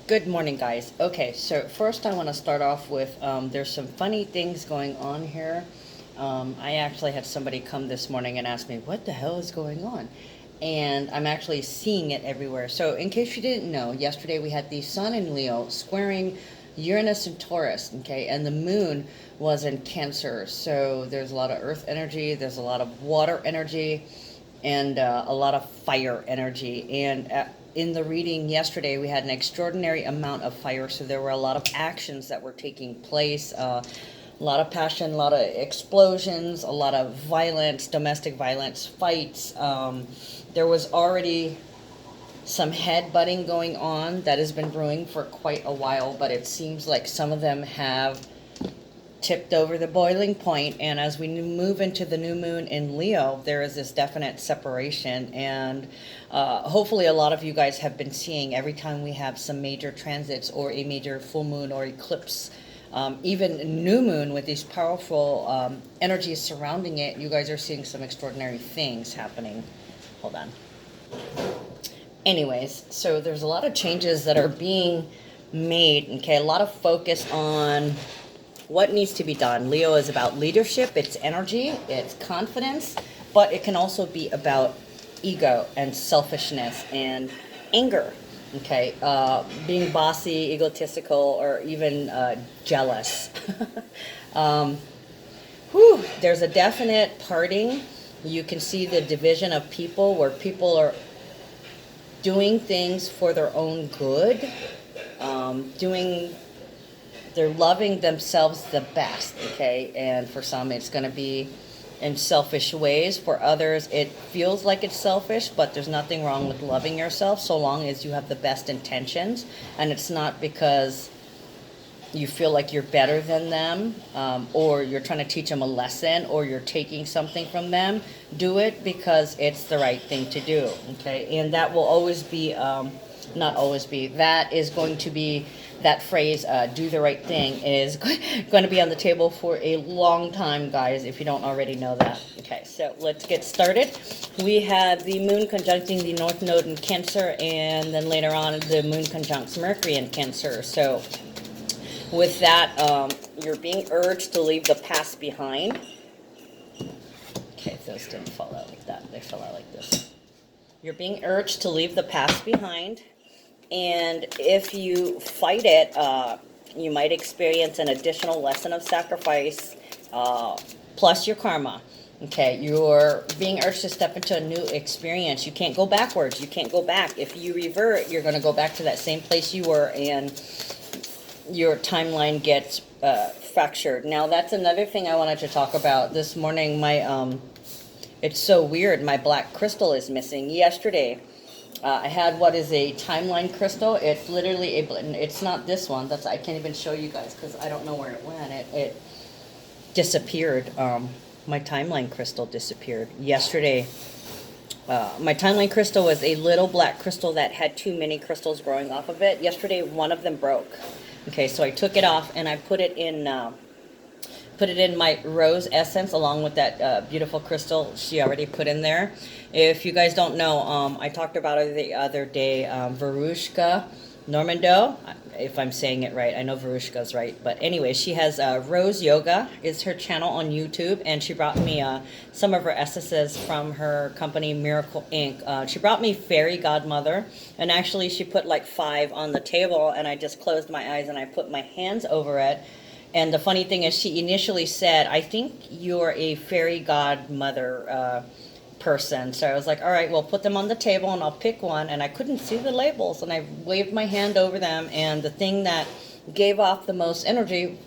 Good morning, guys. Okay, so first I want to start off with there's some funny things going on here. I actually had somebody come this morning and ask me, what the hell is going on? And I'm actually seeing it everywhere. So, in case you didn't know, yesterday we had the Sun in Leo squaring Uranus and Taurus, okay, and the Moon was in Cancer. So, there's a lot of Earth energy, there's a lot of water energy, and a lot of fire energy. And in the reading yesterday, we had an extraordinary amount of fire, so there were a lot of actions that were taking place. A lot of passion, a lot of explosions, a lot of violence, domestic violence, fights. There was already some headbutting going on that has been brewing for quite a while, but it seems like some of them have tipped over the boiling point. And as we move into the new moon in Leo, there is this definite separation. And hopefully a lot of you guys have been seeing every time we have some major transits or a major full moon or eclipse, even new moon with these powerful energies surrounding it, you guys are seeing some extraordinary things happening. Hold on. Anyways, so there's a lot of changes that are being made. Okay, a lot of focus on what needs to be done. Leo is about leadership, it's energy, it's confidence, but it can also be about ego and selfishness and anger. Okay, being bossy, egotistical, or even jealous. There's a definite parting. You can see the division of people where people are doing things for their own good, they're loving themselves the best, okay? And for some, it's going to be in selfish ways. For others, it feels like it's selfish, but there's nothing wrong with loving yourself so long as you have the best intentions. And it's not because you feel like you're better than them, or you're trying to teach them a lesson, or you're taking something from them. Do it because it's the right thing to do, okay? And that will always be, not always be, that is going to be, that phrase, do the right thing, is going to be on the table for a long time, guys, if you don't already know that. Okay, so let's get started. We have the moon conjuncting the North Node in Cancer, and then later on the moon conjuncts Mercury in Cancer. So with that, you're being urged to leave the past behind. Okay, those didn't fall out like that. They fell out like this. You're being urged to leave the past behind. And if you fight it, you might experience an additional lesson of sacrifice, plus your karma. Okay, you're being urged to step into a new experience. You can't go backwards. You can't go back. If you revert, you're going to go back to that same place you were, and your timeline gets fractured. Now, that's another thing I wanted to talk about. This morning, it's so weird, my black crystal is missing. Yesterday, I had what is a timeline crystal. It's literally it's not this one. I can't even show you guys because I don't know where it went. It disappeared. My timeline crystal disappeared yesterday. My timeline crystal was a little black crystal that had too many crystals growing off of it. Yesterday, one of them broke. Okay, so I took it off and I put it in my rose essence along with that beautiful crystal she already put in there. If you guys don't know, I talked about her the other day, Verushka Normando, if I'm saying it right. I know Verushka's right. But anyway, she has Rose Yoga is her channel on YouTube, and she brought me some of her essences from her company, Miracle Inc. She brought me Fairy Godmother, and actually she put like 5 on the table, and I just closed my eyes and I put my hands over it. And the funny thing is, she initially said, I think you're a fairy godmother person. So I was like, all right, well, put them on the table and I'll pick one. And I couldn't see the labels. And I waved my hand over them. And the thing that gave off the most energy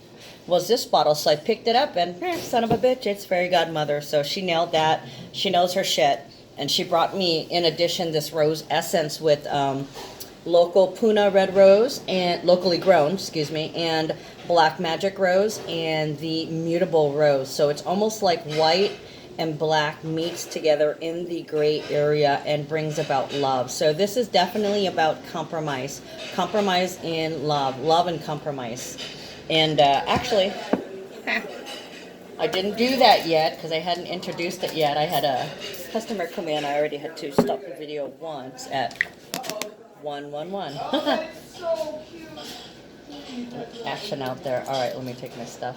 was this bottle. So I picked it up and, son of a bitch, it's fairy godmother. So she nailed that. She knows her shit. And she brought me, in addition, this rose essence with local Puna red rose, and locally grown, excuse me, and black magic rose, and the mutable rose. So it's almost like white and black meets together in the gray area and brings about love. So this is definitely about compromise in love and compromise. And actually, I didn't do that yet because I hadn't introduced it yet. I had a customer come in. I already had to stop the video once at 111. Action out there. All right, let me take my stuff.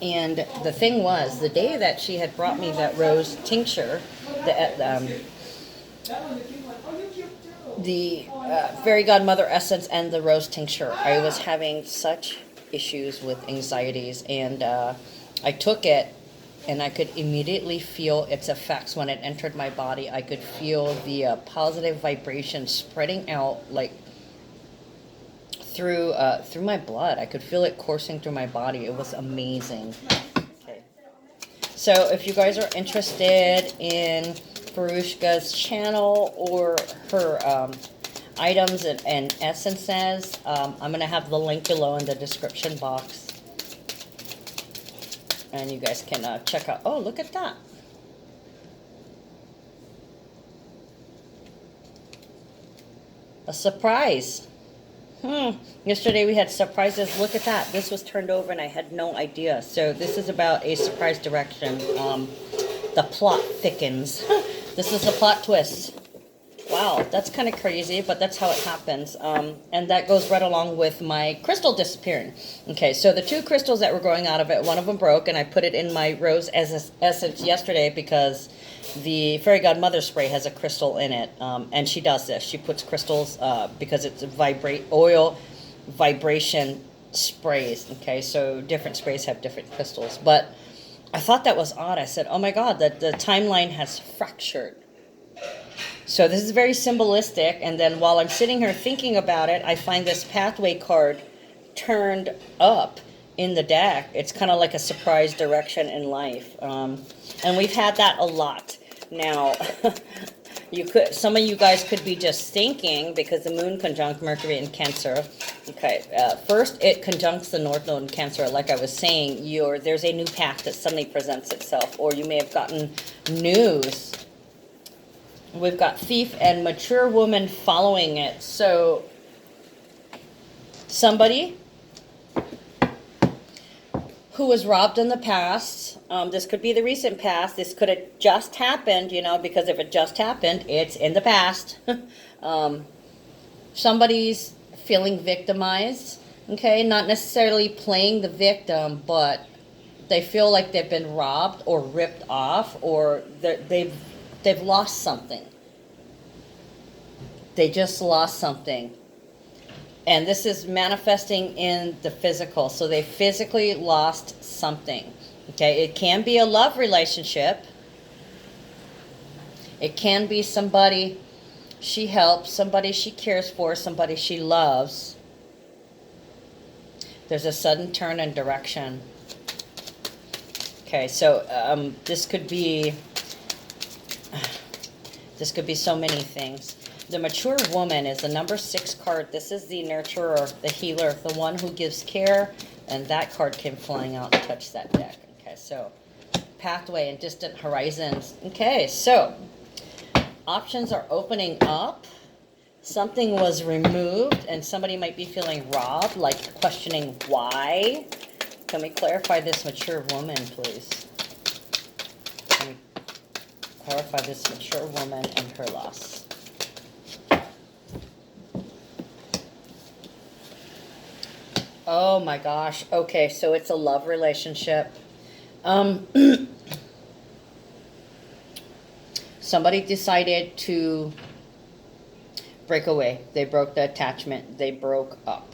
And the thing was, the day that she had brought me that rose tincture, the fairy godmother essence and the rose tincture, I was having such issues with anxieties, and I took it, and I could immediately feel its effects when it entered my body. I could feel the positive vibration spreading out like through my blood. I could feel it coursing through my body. It was amazing. Okay. So if you guys are interested in Farushka's channel or her items and essences, I'm going to have the link below in the description box. And you guys can check out. Oh, look at that. A surprise. Yesterday we had surprises. Look at that. This was turned over and I had no idea. So this is about a surprise direction. The plot thickens. This is a plot twist. Wow, that's kind of crazy, but that's how it happens. And that goes right along with my crystal disappearing. Okay, so the two crystals that were growing out of it, one of them broke, and I put it in my rose essence yesterday because the fairy godmother spray has a crystal in it. And she does this. She puts crystals because it's oil vibration sprays. Okay, so different sprays have different crystals. But I thought that was odd. I said, oh my God, that the timeline has fractured. So this is very symbolistic, and then while I'm sitting here thinking about it, I find this pathway card turned up in the deck. It's kind of like a surprise direction in life, and we've had that a lot. Now, some of you guys could be just thinking, because the moon conjunct Mercury in Cancer. Okay, first it conjuncts the North Node in Cancer. Like I was saying, there's a new path that suddenly presents itself, or you may have gotten news. We've got thief and mature woman following it. So somebody who was robbed in the past, this could be the recent past, this could have just happened, because if it just happened, it's in the past. Somebody's feeling victimized, okay, not necessarily playing the victim, but they feel like they've been robbed or ripped off, or they've lost something. They just lost something. And this is manifesting in the physical. So they physically lost something. Okay, it can be a love relationship. It can be somebody she helps, somebody she cares for, somebody she loves. There's a sudden turn in direction. Okay, so this could be so many things. The mature woman is the number 6 card. This is the nurturer, the healer, the one who gives care, and that card came flying out and touched that deck. Okay, so pathway and distant horizons. Okay, so options are opening up. Something was removed, and somebody might be feeling robbed, like questioning why. Can we clarify this mature woman, please? Can we clarify this mature woman and her loss? Oh my gosh. Okay, so it's a love relationship. Somebody decided to break away. They broke the attachment. They broke up.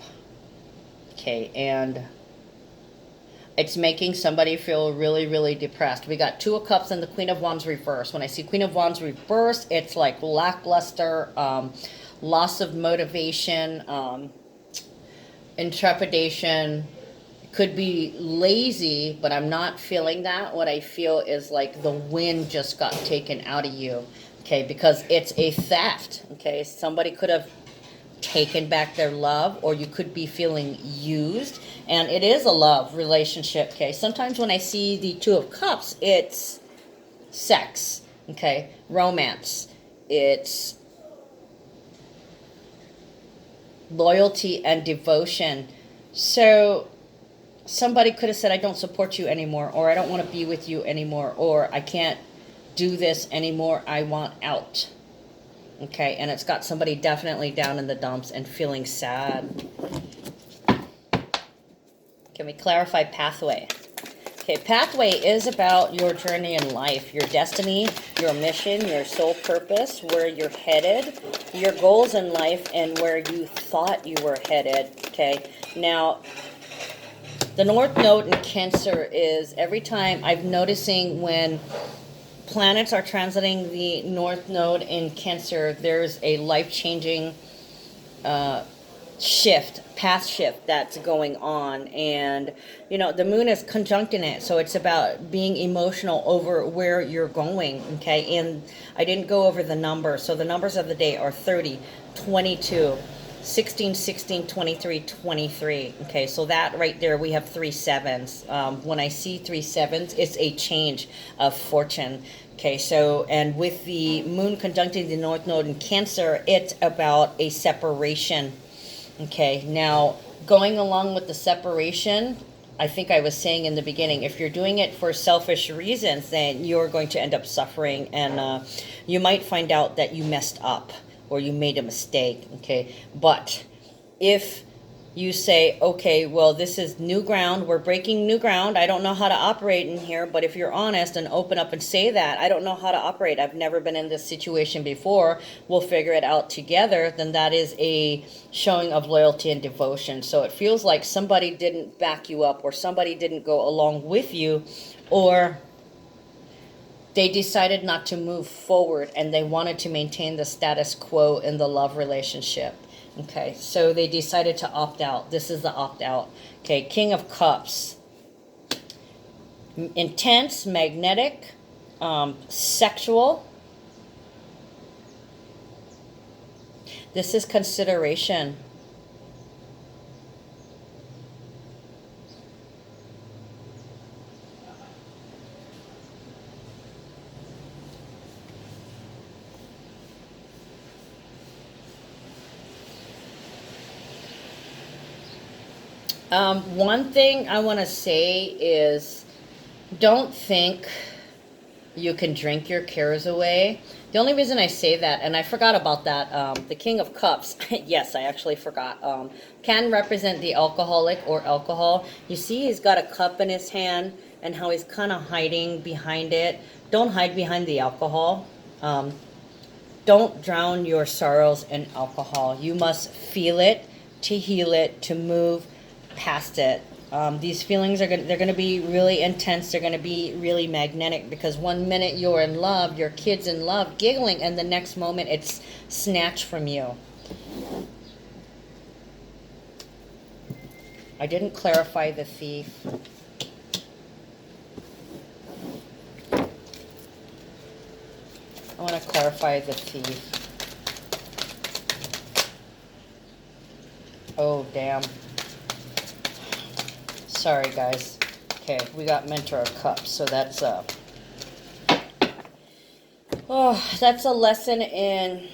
Okay, and it's making somebody feel really, really depressed. We got 2 of Cups and the Queen of Wands reversed. When I see Queen of Wands reversed, it's like lackluster, loss of motivation, intrepidation. Could be lazy, but I'm not feeling that. What I feel is like the wind just got taken out of you. Okay, because it's a theft. Okay, somebody could have taken back their love, or you could be feeling used, and it is a love relationship. Okay, sometimes when I see the 2 of Cups, it's sex. Okay, romance. It's loyalty and devotion. So somebody could have said, I don't support you anymore, or I don't want to be with you anymore, or I can't do this anymore. I want out. Okay, and it's got somebody definitely down in the dumps and feeling sad. Can we clarify pathway? Okay, pathway is about your journey in life, your destiny, your mission, your soul purpose, where you're headed, your goals in life, and where you thought you were headed. Okay, now the North Node in Cancer is every time I'm noticing when planets are transiting the North Node in Cancer, there's a life-changing path shift that's going on. And, you know, the moon is conjuncting it. So it's about being emotional over where you're going, okay? And I didn't go over the numbers. So the numbers of the day are 30, 22, 16, 16, 23, 23. Okay, so that right there, we have 3 sevens. When I see 3 sevens, it's a change of fortune. Okay, so, and with the moon conjuncting the North Node in Cancer, it's about a separation. Okay, now going along with the separation, I think I was saying in the beginning, if you're doing it for selfish reasons, then you're going to end up suffering, and you might find out that you messed up or you made a mistake. Okay, but if you say, okay, well, this is new ground, we're breaking new ground, I don't know how to operate in here, but if you're honest and open up and say that, I don't know how to operate, I've never been in this situation before, we'll figure it out together, then that is a showing of loyalty and devotion. So it feels like somebody didn't back you up, or somebody didn't go along with you, or they decided not to move forward and they wanted to maintain the status quo in the love relationship. Okay, so they decided to opt out. This is the opt out. Okay, King of Cups. Intense, magnetic, sexual. This is consideration. One thing I want to say is don't think you can drink your cares away. The only reason I say that, and I forgot about that, the King of Cups, yes, I actually forgot, can represent the alcoholic or alcohol. You see he's got a cup in his hand and how he's kind of hiding behind it. Don't hide behind the alcohol. Don't drown your sorrows in alcohol. You must feel it to heal it, to move past it. These feelings they're going to be really intense. They're going to be really magnetic, because one minute you're in love, your kid's in love, giggling, and the next moment it's snatched from you. I didn't clarify the thief. I want to clarify the thief. Oh, damn. Sorry, guys. Okay, we got Mentor of Cups, so that's that's a lesson in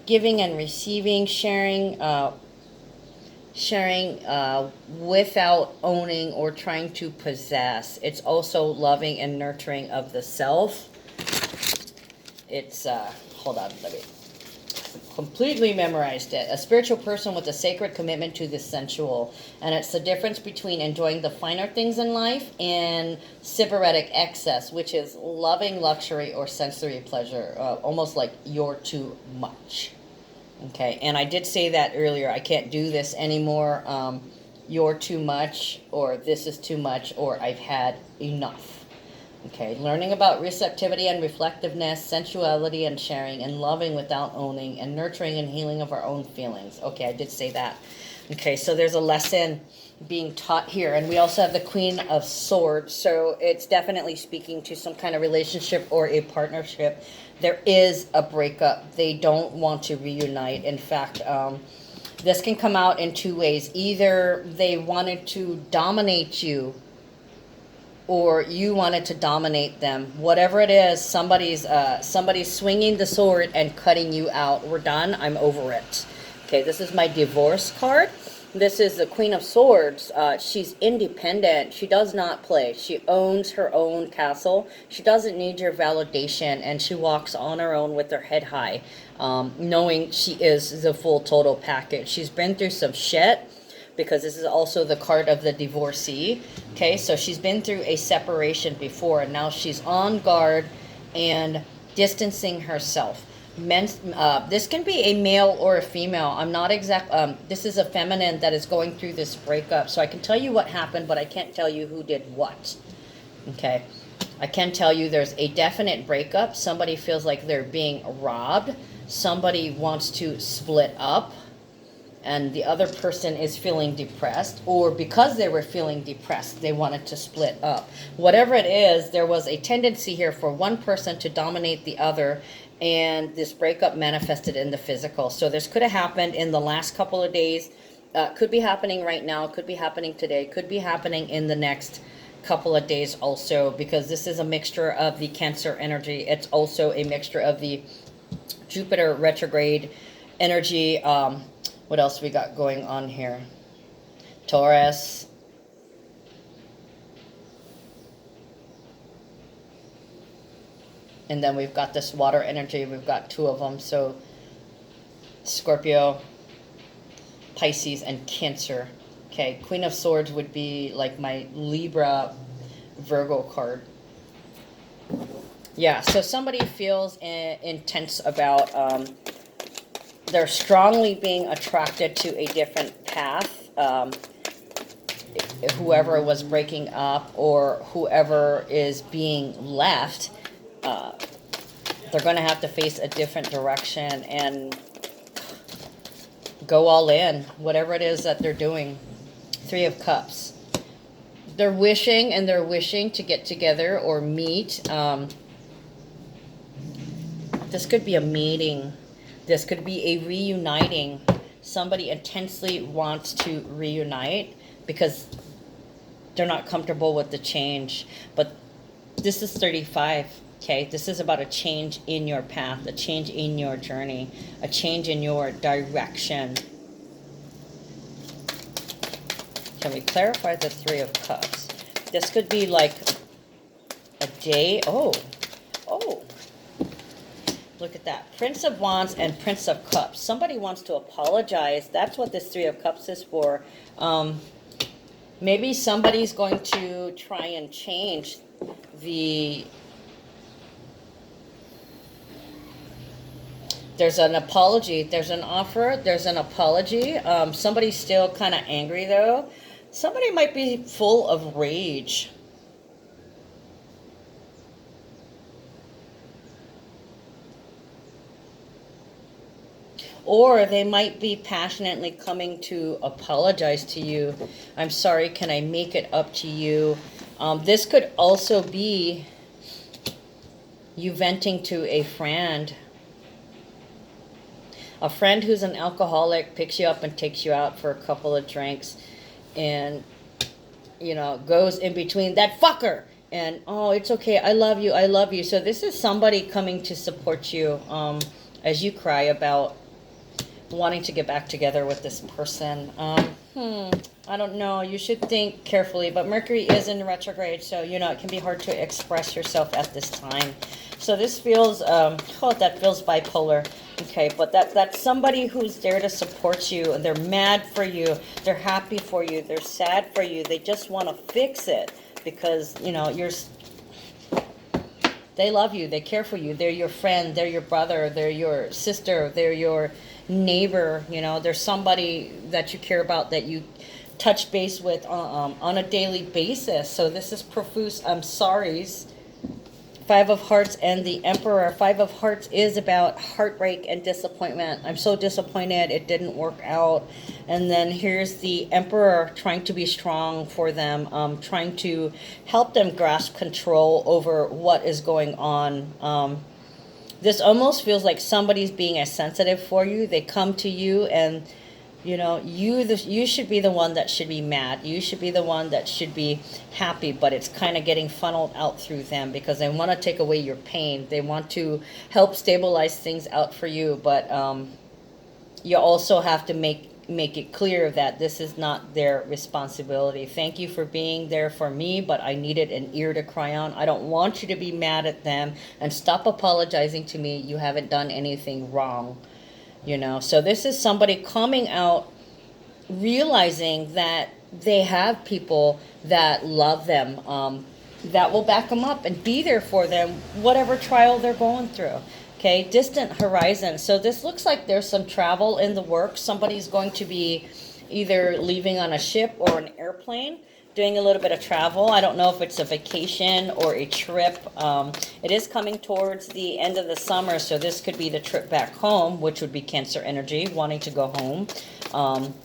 giving and receiving, sharing, without owning or trying to possess. It's also loving and nurturing of the self. It's hold on, let me completely memorized it. A spiritual person with a sacred commitment to the sensual. And it's the difference between enjoying the finer things in life and sybaritic excess, which is loving luxury or sensory pleasure. Almost like you're too much. Okay, and I did say that earlier. I can't do this anymore. You're too much, or this is too much, or I've had enough. Okay, learning about receptivity and reflectiveness, sensuality and sharing, and loving without owning, and nurturing and healing of our own feelings. Okay, I did say that. Okay, so there's a lesson being taught here. And we also have the Queen of Swords. So it's definitely speaking to some kind of relationship or a partnership. There is a breakup. They don't want to reunite. In fact, this can come out in 2 ways. Either they wanted to dominate you, or you wanted to dominate them. Whatever it is, somebody's swinging the sword and cutting you out. We're done. I'm over it. Okay, this is my divorce card. This is the Queen of Swords. She's independent. She does not play. She owns her own castle. She doesn't need your validation, and she walks on her own with her head high, knowing she is the full total package. She's been through some shit, because this is also the card of the divorcee. Okay, so she's been through a separation before, and now she's on guard and distancing herself. This can be a male or a female. I'm not exact. This is a feminine that is going through this breakup. So I can tell you what happened, but I can't tell you who did what. Okay. I can tell you there's a definite breakup. Somebody feels like they're being robbed. Somebody wants to split up. And the other person is feeling depressed, or because they were feeling depressed, they wanted to split up. Whatever it is, there was a tendency here for one person to dominate the other, and this breakup manifested in the physical. So this could have happened in the last couple of days, could be happening right now, could be happening today, could be happening in the next couple of days also, because this is a mixture of the Cancer energy. It's also a mixture of the Jupiter retrograde energy. What else we got going on here? Taurus. And then we've got this water energy. We've got two of them. So Scorpio, Pisces, and Cancer. Okay, Queen of Swords would be like my Libra, Virgo card. Yeah, so somebody feels intense about... they're strongly being attracted to a different path. Whoever was breaking up or whoever is being left, they're going to have to face a different direction and go all in, whatever it is that they're doing. Three of Cups. They're wishing to get together or meet. This could be a meeting. This could be a reuniting. Somebody intensely wants to reunite because they're not comfortable with the change. But this is 35, okay? This is about a change in your path, a change in your journey, a change in your direction. Can we clarify the Three of Cups? This could be like a day. Oh. Look at that. Prince of Wands and Prince of Cups. Somebody wants to apologize. That's what this Three of Cups is for. Maybe somebody's going to try and change the... There's an apology. There's an offer. There's an apology. Somebody's still kind of angry, though. Somebody might be full of rage. Or they might be passionately coming to apologize to you. I'm sorry, can I make it up to you? This could also be you venting to a friend. A friend who's an alcoholic picks you up and takes you out for a couple of drinks. And, you know, goes in between that fucker. And, oh, it's okay, I love you, I love you. So this is somebody coming to support you as you cry about wanting to get back together with this person. I don't know. You should think carefully. But Mercury is in retrograde, so, you know, it can be hard to express yourself at this time. So this feels, that feels bipolar. Okay, but that's somebody who's there to support you, and they're mad for you. They're happy for you. They're sad for you. They just want to fix it because, you know, they love you. They care for you. They're your friend. They're your brother. They're your sister. They're your neighbor. You know, there's somebody that you care about that you touch base with on a daily basis. So this is profuse sorries. Five of Hearts and the Emperor. Five of Hearts is about heartbreak and disappointment. I'm so disappointed it didn't work out. And then here's the Emperor trying to be strong for them, trying to help them grasp control over what is going on. This almost feels like somebody's being as sensitive for you. They come to you and, you know, you should be the one that should be mad. You should be the one that should be happy, but it's kind of getting funneled out through them because they want to take away your pain. They want to help stabilize things out for you, but you also have to make make it clear that this is not their responsibility. Thank you for being there for me, but I needed an ear to cry on. I don't want you to be mad at them, and stop apologizing to me. You haven't done anything wrong, you know. So this is somebody coming out, realizing that they have people that love them, that will back them up and be there for them, whatever trial they're going through. Okay, distant horizon. So this looks like there's some travel in the works. Somebody's going to be either leaving on a ship or an airplane, doing a little bit of travel. I don't know if it's a vacation or a trip. It is coming towards the end of the summer, so this could be the trip back home, which would be Cancer energy, wanting to go home.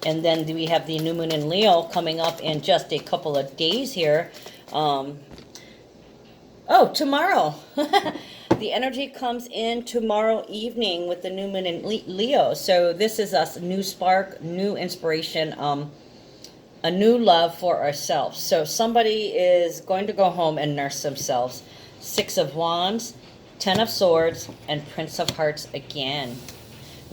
And then we have the new moon in Leo coming up in just a couple of days here. Oh, tomorrow. The energy comes in tomorrow evening with the new moon in Leo. So this is us, new spark, new inspiration, a new love for ourselves. So somebody is going to go home and nurse themselves. 6 of Wands, 10 of Swords, and Prince of Hearts again.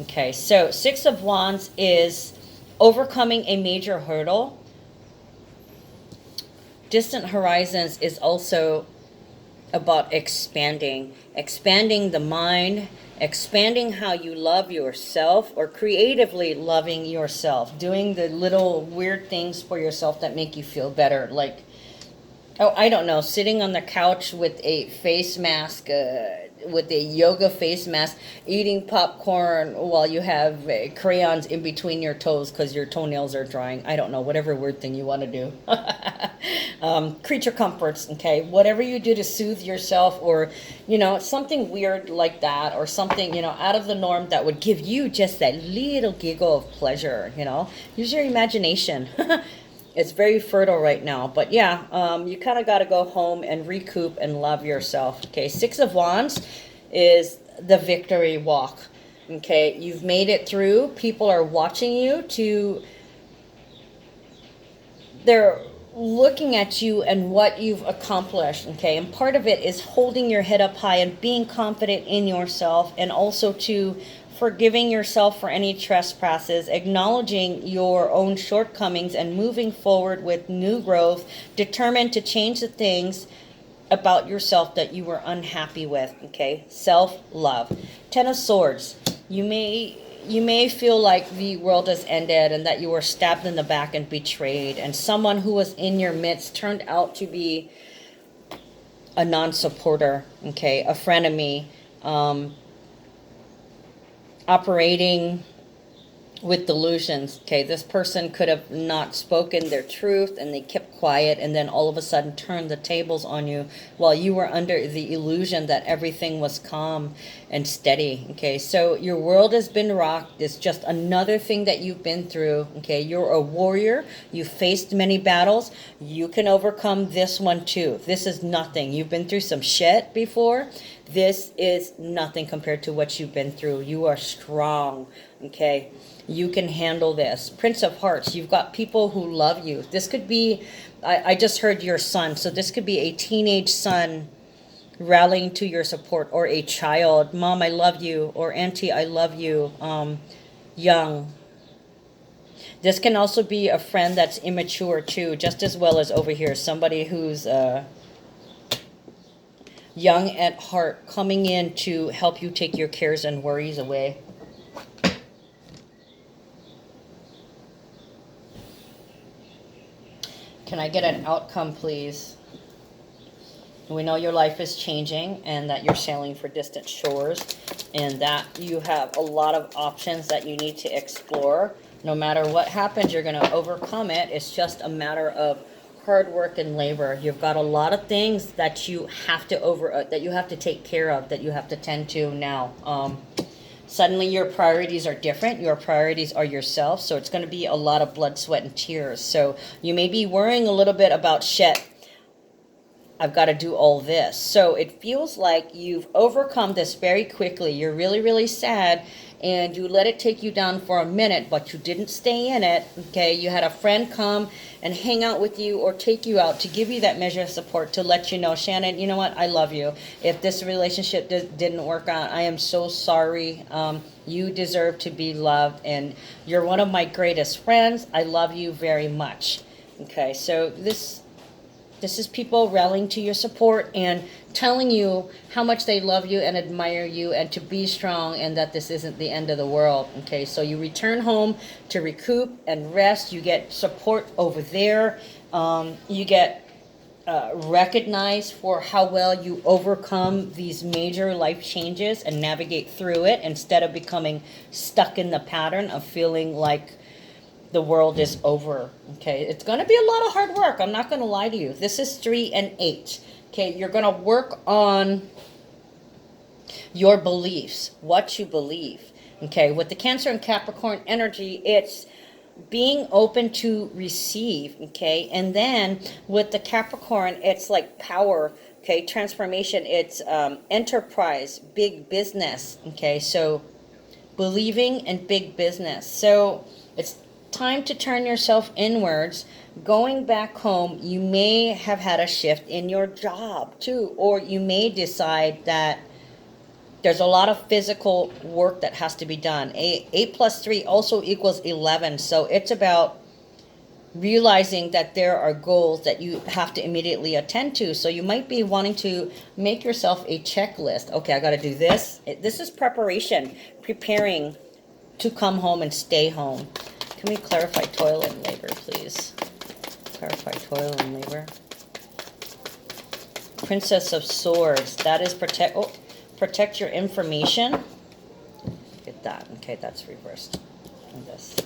Okay, so 6 of Wands is overcoming a major hurdle. Distant horizons is also about expanding the mind, expanding how you love yourself, or creatively loving yourself, doing the little weird things for yourself that make you feel better, like, oh, I don't know, sitting on the couch with a face mask, with a yoga face mask, eating popcorn while you have crayons in between your toes because your toenails are drying. I don't know, whatever weird thing you want to do. Creature comforts, okay? Whatever you do to soothe yourself, or, you know, something weird like that, or something, you know, out of the norm that would give you just that little giggle of pleasure, you know? Use your imagination. It's very fertile right now. But yeah, you kind of got to go home and recoup and love yourself. Okay, 6 of Wands is the victory walk. Okay, you've made it through. People are watching you they're looking at you and what you've accomplished. Okay, and part of it is holding your head up high and being confident in yourself, and also to forgiving yourself for any trespasses, acknowledging your own shortcomings, and moving forward with new growth, determined to change the things about yourself that you were unhappy with. Okay, self-love. 10 of Swords. You may feel like the world has ended and that you were stabbed in the back and betrayed, and someone who was in your midst turned out to be a non-supporter, okay, a frenemy, operating with delusions. Okay, this person could have not spoken their truth and they kept quiet, and then all of a sudden turned the tables on you while you were under the illusion that everything was calm and steady. Okay, so your world has been rocked. It's just another thing that you've been through. Okay, you're a warrior. You faced many battles. You can overcome this one too. This is nothing. You've been through some shit before. This is nothing compared to what you've been through. You are strong. Okay, you can handle this. Prince of Hearts, you've got people who love you. This could be, I just heard your son, so this could be a teenage son rallying to your support, or a child, Mom, I love you, or Auntie, I love you, young. This can also be a friend that's immature too, just as well as over here, somebody who's young at heart, coming in to help you take your cares and worries away. Can I get an outcome, please? We know your life is changing and that you're sailing for distant shores, and that you have a lot of options that you need to explore. No matter what happens, you're going to overcome it. It's just a matter of hard work and labor. You've got a lot of things that you have to that you have to take care of, that you have to tend to now. Suddenly your priorities are different. Your priorities are yourself. So it's going to be a lot of blood, sweat, and tears. So you may be worrying a little bit about shit. I've got to do all this. So it feels like you've overcome this very quickly. You're really, really sad, and you let it take you down for a minute, but you didn't stay in it, okay? You had a friend come and hang out with you or take you out to give you that measure of support to let you know, Shannon, you know what? I love you. If this relationship didn't work out, I am so sorry. You deserve to be loved, and you're one of my greatest friends. I love you very much. Okay, so this is people rallying to your support and telling you how much they love you and admire you and to be strong and that this isn't the end of the world. Okay, so you return home to recoup and rest. You get support over there. You get recognized for how well you overcome these major life changes and navigate through it instead of becoming stuck in the pattern of feeling like the world is over. Okay, it's going to be a lot of hard work. I'm not going to lie to you. This is 3 and 8. Okay, you're going to work on your beliefs, what you believe. Okay, with the Cancer and Capricorn energy, it's being open to receive. Okay, and then with the Capricorn, it's like power. Okay, transformation. It's enterprise, big business. Okay, so believing in big business. So it's time to turn yourself inwards. Going back home, you may have had a shift in your job too, or you may decide that there's a lot of physical work that has to be done. 8 plus 3 also equals 11. So it's about realizing that there are goals that you have to immediately attend to. So you might be wanting to make yourself a checklist. Okay, I got to do this. This is preparation, preparing to come home and stay home. Can we clarify toil and labor, please? Clarify toil and labor. Princess of Swords. That is protect your information. Get that. Okay, that's reversed. And this.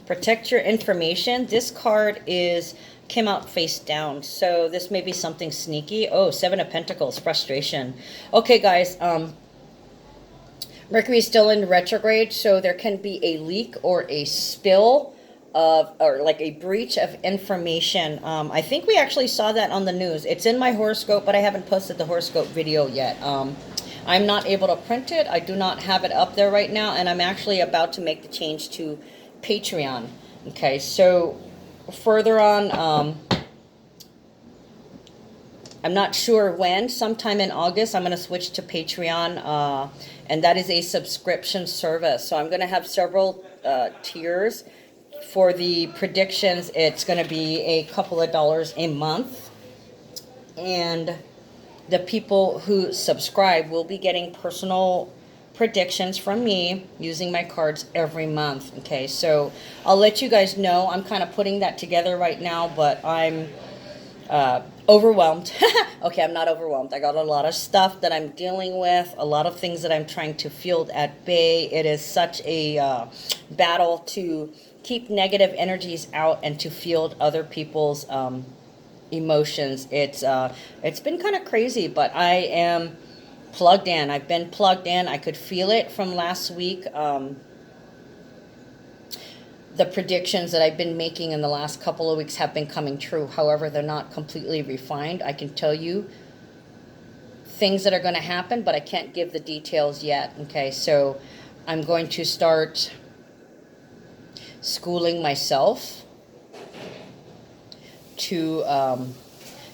Protect your information. This card came out face down. So this may be something sneaky. Oh, 7 of Pentacles. Frustration. Okay, guys. Mercury is still in retrograde, so there can be a leak or a spill or like a breach of information. I think we actually saw that on the news. It's in my horoscope, but I haven't posted the horoscope video yet. I'm not able to print it. I do not have it up there right now, and I'm actually about to make the change to Patreon. Okay, so further on, I'm not sure when. Sometime in August, I'm going to switch to Patreon, and that is a subscription service. So I'm going to have several tiers. For the predictions, it's going to be a couple of dollars a month. And the people who subscribe will be getting personal predictions from me using my cards every month. Okay, so I'll let you guys know. I'm kind of putting that together right now, but I'm overwhelmed. Okay, I'm not overwhelmed. I got a lot of stuff that I'm dealing with, a lot of things that I'm trying to field at bay. It is such a battle to keep negative energies out and to field other people's emotions. It's been kind of crazy, but I am plugged in. I've been plugged in. I could feel it from last week. The predictions that I've been making in the last couple of weeks have been coming true. However, they're not completely refined. I can tell you things that are going to happen, but I can't give the details yet. Okay, so I'm going to start schooling myself to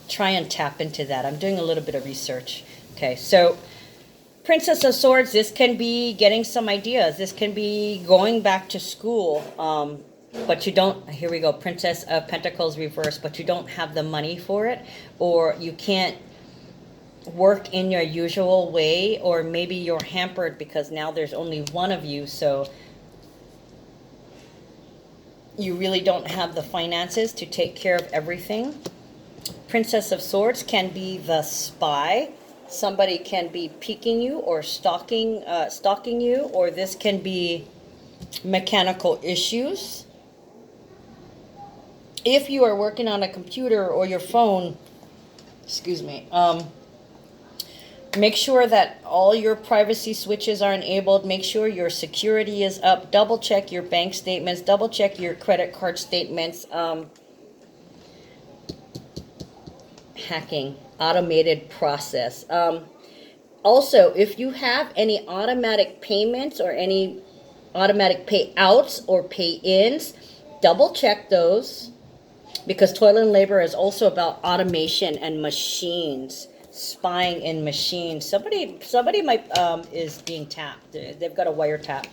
try and tap into that. I'm doing a little bit of research. Okay, so Princess of Swords, this can be getting some ideas. This can be going back to school, but you don't, here we go, Princess of Pentacles reverse, but you don't have the money for it, or you can't work in your usual way, or maybe you're hampered because now there's only one of you, so you really don't have the finances to take care of everything. Princess of Swords can be the spy. Somebody can be peeking you or stalking you, or this can be mechanical issues. If you are working on a computer or your phone, excuse me, make sure that all your privacy switches are enabled. Make sure your security is up. Double check your bank statements. Double check your credit card statements. hacking, automated process. Also, if you have any automatic payments or any automatic payouts or pay-ins, double check those, because toil and labor is also about automation and machines, spying in machines. Somebody might is being tapped. They've got a wiretap.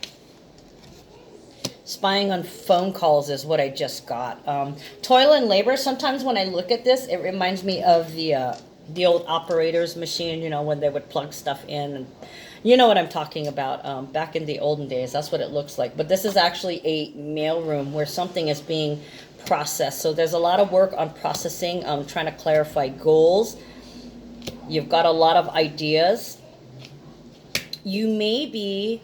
Spying on phone calls is what I just got. Toil and labor. Sometimes when I look at this, it reminds me of the old operator's machine. You know, when they would plug stuff in, and you know what I'm talking about. Back in the olden days, that's what it looks like. But this is actually a mailroom where something is being processed. So there's a lot of work on processing. Trying to clarify goals. You've got a lot of ideas. You may be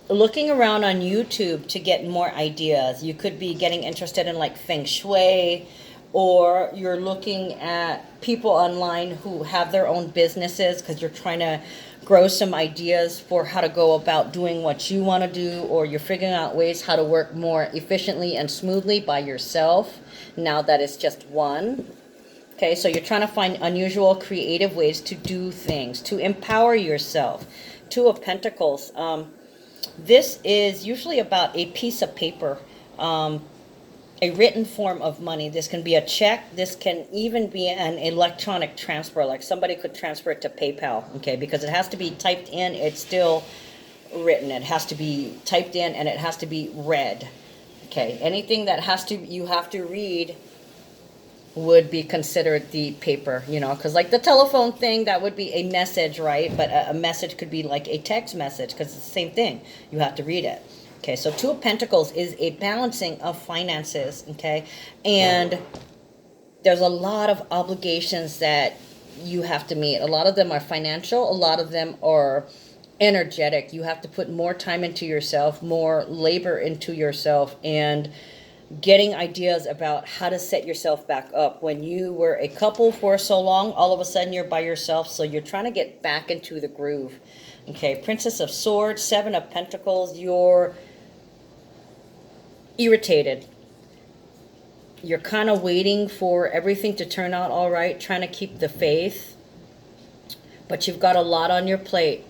looking around on YouTube to get more ideas. You could be getting interested in like feng shui, or you're looking at people online who have their own businesses because you're trying to grow some ideas for how to go about doing what you want to do, or you're figuring out ways how to work more efficiently and smoothly by yourself now that it's just one. Okay, so you're trying to find unusual, creative ways to do things, to empower yourself. Two of Pentacles. This is usually about a piece of paper, a written form of money. This can be a check. This can even be an electronic transfer, like somebody could transfer it to PayPal, okay, because it has to be typed in. It's still written. It has to be typed in, and it has to be read, okay. Anything that you have to read would be considered the paper, you know, because like the telephone thing, that would be a message, right? But a message could be like a text message, because it's the same thing. You have to read it. Okay, so Two of Pentacles is a balancing of finances, okay? And there's a lot of obligations that you have to meet. A lot of them are financial. A lot of them are energetic. You have to put more time into yourself, more labor into yourself, and getting ideas about how to set yourself back up. When you were a couple for so long, all of a sudden you're by yourself, so you're trying to get back into the groove. Okay, Princess of Swords, Seven of Pentacles, you're irritated. You're kind of waiting for everything to turn out all right, trying to keep the faith, but you've got a lot on your plate.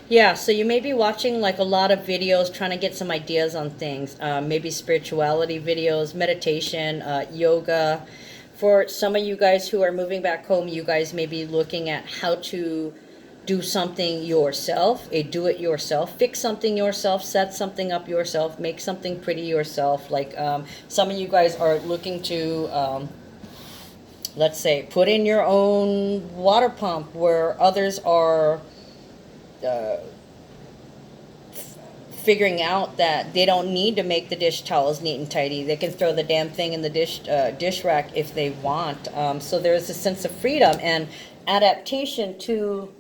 Yeah, so you may be watching like a lot of videos, trying to get some ideas on things. Maybe spirituality videos, meditation, yoga. For some of you guys who are moving back home, you guys may be looking at how to do something yourself, a do-it-yourself. Fix something yourself, set something up yourself, make something pretty yourself. Like some of you guys are looking to, let's say, put in your own water pump, where others are figuring out that they don't need to make the dish towels neat and tidy. They can throw the damn thing in the dish rack if they want. So there's a sense of freedom and adaptation to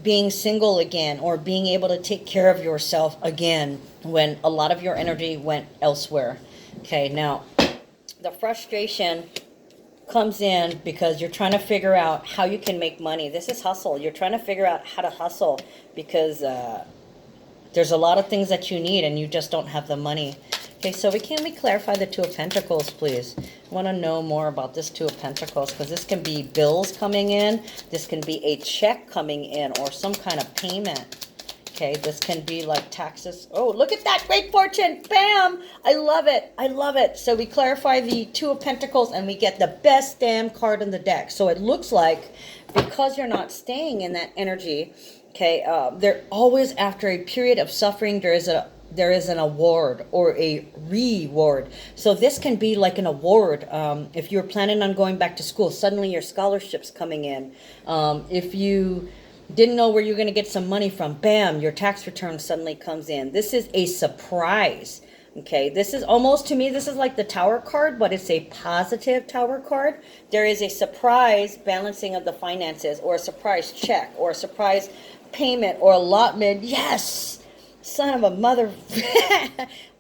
being single again, or being able to take care of yourself again when a lot of your energy went elsewhere. Okay, now the frustration comes in because you're trying to figure out how you can make money. This is hustle. You're trying to figure out how to hustle because there's a lot of things that you need and you just don't have the money. Okay, so can we clarify the Two of Pentacles, please? I want to know more about this Two of Pentacles, because this can be bills coming in. This can be a check coming in, or some kind of payment. Okay, this can be like taxes. Oh, look at that. Great fortune. Bam. I love it. I love it. So we clarify the Two of Pentacles and we get the best damn card in the deck. So it looks like, because you're not staying in that energy, okay, they're always, after a period of suffering, there is an award or a reward. So this can be like an award. If you're planning on going back to school, suddenly your scholarship's coming in. If you didn't know where you're going to get some money from, bam, your tax return suddenly comes in. This is a surprise. Okay, this is almost, to me, this is like the Tower card, but it's a positive Tower card. There is a surprise balancing of the finances, or a surprise check, or a surprise payment, or allotment. Yes, son of a mother.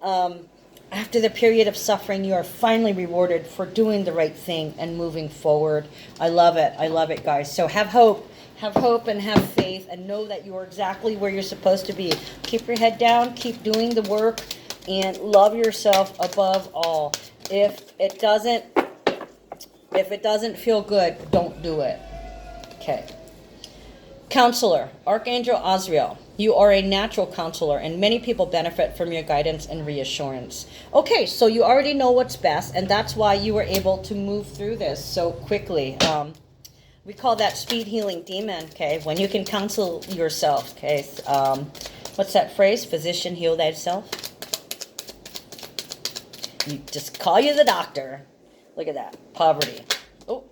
After the period of suffering, you are finally rewarded for doing the right thing and moving forward. I love it. I love it, guys. So have hope. Have hope and have faith, and know that you are exactly where you're supposed to be. Keep your head down. Keep doing the work. And love yourself above all. If it doesn't feel good, don't do it. Okay. Counselor, Archangel Azrael. You are a natural counselor, and many people benefit from your guidance and reassurance. Okay, so you already know what's best, and that's why you were able to move through this so quickly. We call that speed healing demon, okay? When you can counsel yourself, okay? What's that phrase? Physician, heal thyself. You just call you the doctor. Look at that. Poverty. Oh.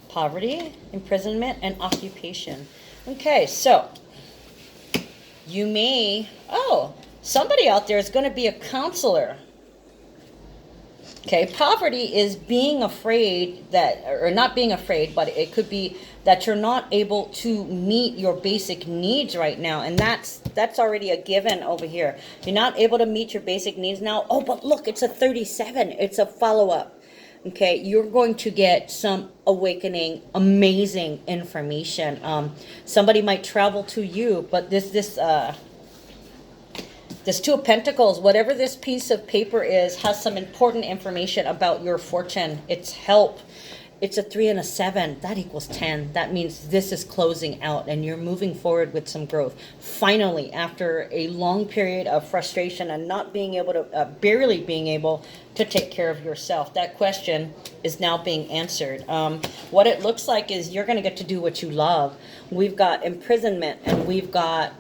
Poverty, imprisonment, and occupation. Okay, so you may, somebody out there is going to be a counselor. Okay, poverty is being afraid that, or not being afraid, but it could be that you're not able to meet your basic needs right now. And that's already a given over here. You're not able to meet your basic needs now. Oh, but look, it's a 37. It's a follow-up. Okay, you're going to get some awakening, amazing information. Somebody might travel to you, but this Two of Pentacles, whatever this piece of paper is, has some important information about your fortune. It's help. It's a 3 and a 7. That equals 10. That means this is closing out and you're moving forward with some growth. Finally, after a long period of frustration and not being able to, barely being able to take care of yourself, that question is now being answered. What it looks like is you're going to get to do what you love. We've got imprisonment and we've got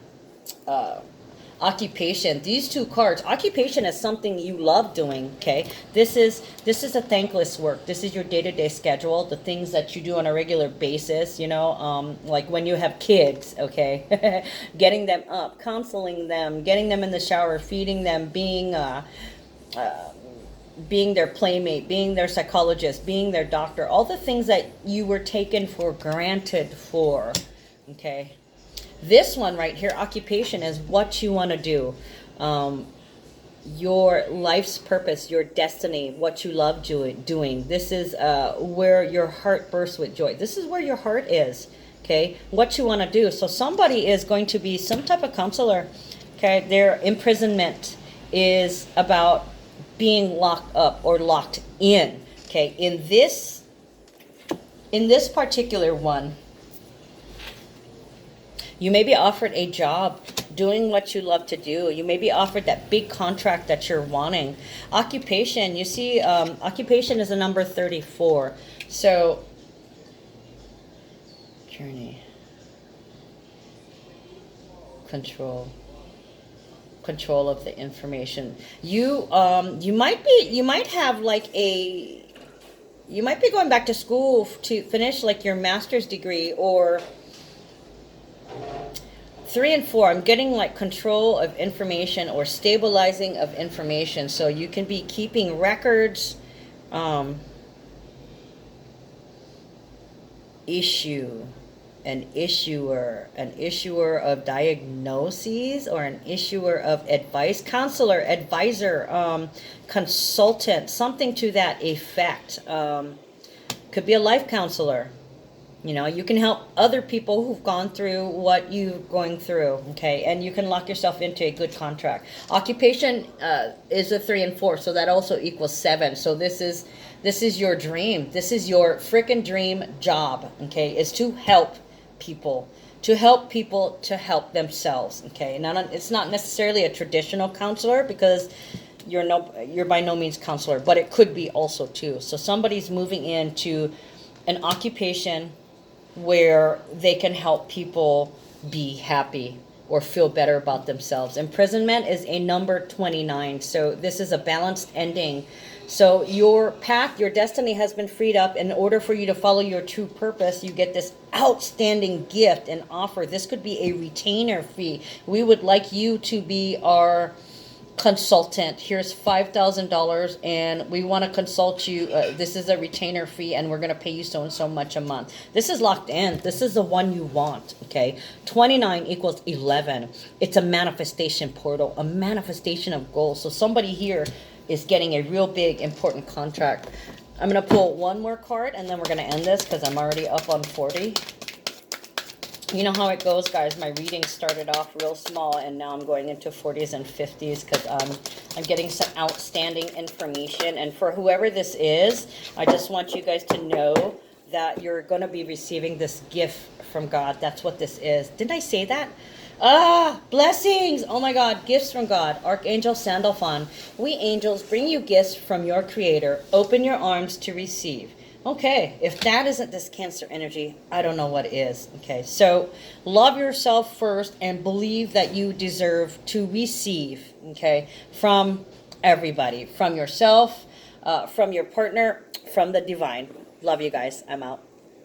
occupation. These two cards, occupation is something you love doing. Okay, this is a thankless work. This is your day-to-day schedule, the things that you do on a regular basis, you know, like when you have kids. Okay, getting them up, counseling them, getting them in the shower, feeding them, being their playmate, being their psychologist, being their doctor, all the things that you were taken for granted for. Okay, this one right here, occupation, is what you want to do. Your life's purpose, your destiny, what you love doing. This is where your heart bursts with joy. This is where your heart is, okay? What you want to do. So somebody is going to be some type of counselor, okay? Their imprisonment is about being locked up or locked in, okay? In this particular one, you may be offered a job doing what you love to do. You may be offered that big contract that you're wanting. Occupation, you see, occupation is a number 34. So, journey, control of the information. You might be going back to school to finish like your master's degree, or 3 and 4, I'm getting like control of information or stabilizing of information. So you can be keeping records, an issuer of diagnoses, or an issuer of advice, counselor, advisor, consultant, something to that effect. Could be a life counselor. You know, you can help other people who've gone through what you're going through, okay? And you can lock yourself into a good contract. Occupation is a 3 and 4, so that also equals 7. So this is your dream. This is your freaking dream job, okay? Is to help people. To help people to help themselves, okay? Now, it's not necessarily a traditional counselor, because you're by no means counselor, but it could be also too. So somebody's moving into an occupation where they can help people be happy or feel better about themselves. Imprisonment is a number 29, so this is a balanced ending. So your path, your destiny has been freed up. In order for you to follow your true purpose, you get this outstanding gift and offer. This could be a retainer fee. We would like you to be our consultant. Here's $5,000 and we want to consult you. This is a retainer fee and we're going to pay you so and so much a month. This is locked in. This is the one you want, okay? 29 equals 11. It's a manifestation portal, a manifestation of goals. So somebody here is getting a real big important contract. I'm going to pull one more card and then we're going to end this because I'm already up on 40. You know how it goes, guys. My reading started off real small, and now I'm going into 40s and 50s because I'm getting some outstanding information. And for whoever this is, I just want you guys to know that you're going to be receiving this gift from God. That's what this is. Didn't I say that? Ah, blessings. Oh my God, gifts from God. Archangel Sandalphon. We angels bring you gifts from your Creator. Open your arms to receive. Okay, if that isn't this Cancer energy, I don't know what is. Okay, so love yourself first and believe that you deserve to receive, okay, from everybody, from yourself, from your partner, from the divine. Love you guys. I'm out.